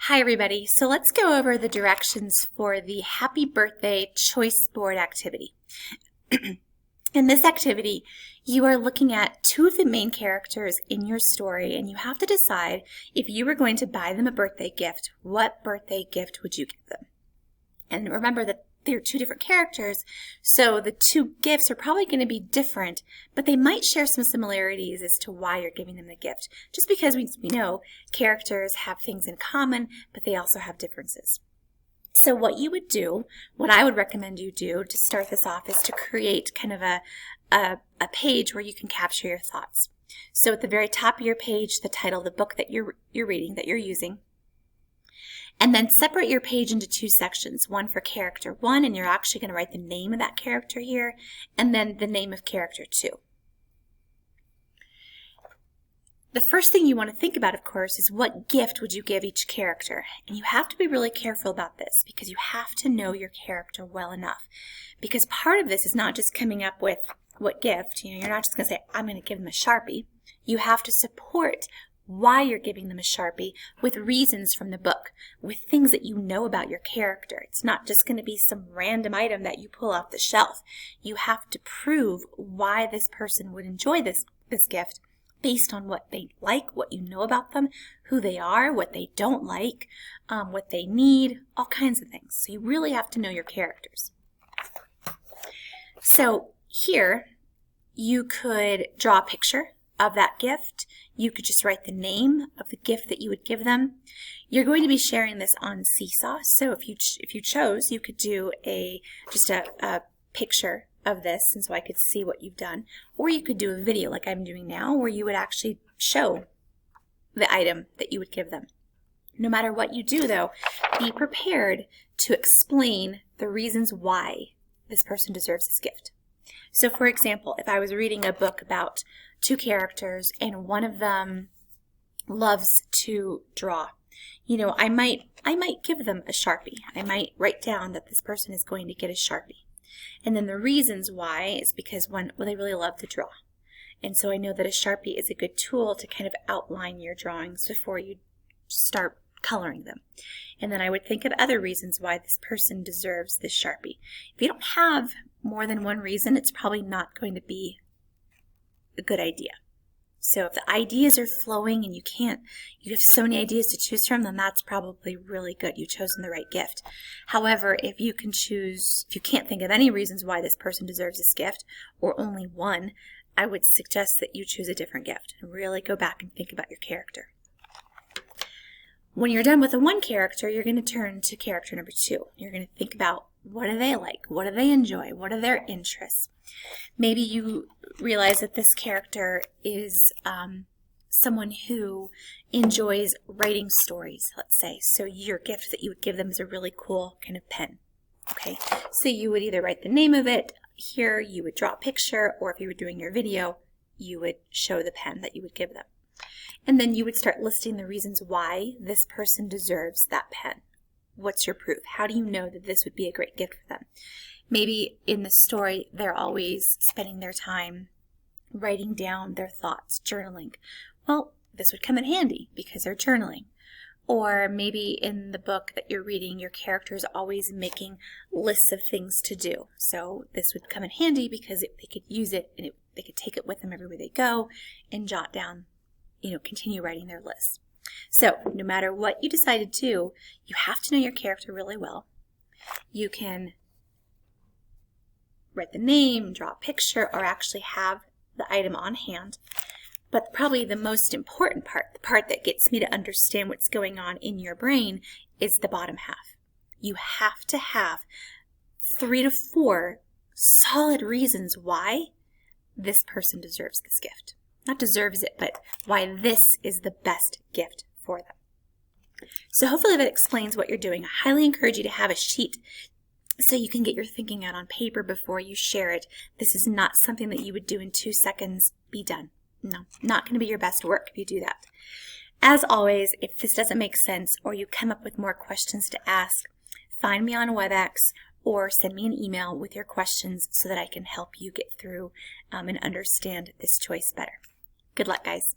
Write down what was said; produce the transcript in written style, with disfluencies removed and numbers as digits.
Hi everybody, so let's go over the directions for the Happy Birthday Choice Board activity. In this activity, you are looking at two of the main characters in your story and you have to decide if you were going to buy them a birthday gift, what birthday gift would you give them? And remember that they're two different characters, so the two gifts are probably going to be different, but they might share some similarities as to why you're giving them the gift. Just because we know characters have things in common, but they also have differences. So what you would do, what I would recommend you do to start this off, is to create kind of a page where you can capture your thoughts. So at the very top of your page, the title of the book that you're reading, that you're using. And then separate your page into two sections, one for character 1, and you're actually going to write the name of that character here, and then the name of character 2. The first thing you want to think about, of course, is what gift would you give each character? And you have to be really careful about this because you have to know your character well enough. Because part of this is not just coming up with what gift. You're not just going to say, I'm going to give them a Sharpie. You have to support why you're giving them a Sharpie with reasons from the book, with things that you know about your character. It's not just going to be some random item that you pull off the shelf. You have to prove why this person would enjoy this gift based on what they like, what you know about them, who they are, what they don't like, what they need, all kinds of things. So you really have to know your characters. So here you could draw a picture of that gift. You could just write the name of the gift that you would give them. You're going to be sharing this on Seesaw, so if you chose, you could do just a picture of this, and so I could see what you've done, or you could do a video like I'm doing now, where you would actually show the item that you would give them. No matter what you do, though, be prepared to explain the reasons why this person deserves this gift. So for example, if I was reading a book about two characters and one of them loves to draw, I might give them a Sharpie. I might write down that this person is going to get a Sharpie. And then the reasons why is because they really love to draw. And so I know that a Sharpie is a good tool to kind of outline your drawings before you start coloring them. And then I would think of other reasons why this person deserves this Sharpie. If you don't have more than one reason, it's probably not going to be a good idea. So if the ideas are flowing and you have so many ideas to choose from, then that's probably really good. You've chosen the right gift. However, if you can't think of any reasons why this person deserves this gift, or only one, I would suggest that you choose a different gift and really go back and think about your character. When you're done with the one character, you're going to turn to character number 2. You're going to think about, what do they like? What do they enjoy? What are their interests? Maybe you realize that this character is someone who enjoys writing stories, let's say. So your gift that you would give them is a really cool kind of pen. Okay, so you would either write the name of it here, you would draw a picture, or if you were doing your video, you would show the pen that you would give them. And then you would start listing the reasons why this person deserves that pen. What's your proof? How do you know that this would be a great gift for them? Maybe in the story, they're always spending their time writing down their thoughts, journaling. Well, this would come in handy because they're journaling. Or maybe in the book that you're reading, your character is always making lists of things to do. So this would come in handy because they could use it and they could take it with them everywhere they go and jot down, continue writing their lists. So no matter what you decide to do, you have to know your character really well. You can write the name, draw a picture, or actually have the item on hand. But probably the most important part, the part that gets me to understand what's going on in your brain, is the bottom half. You have to have 3 to 4 solid reasons why this person deserves this gift. Not deserves it, but why this is the best gift for them. So hopefully that explains what you're doing. I highly encourage you to have a sheet so you can get your thinking out on paper before you share it. This is not something that you would do in 2 seconds, be done. No, not going to be your best work if you do that. As always, if this doesn't make sense or you come up with more questions to ask, find me on WebEx or send me an email with your questions so that I can help you get through and understand this choice better. Good luck, guys.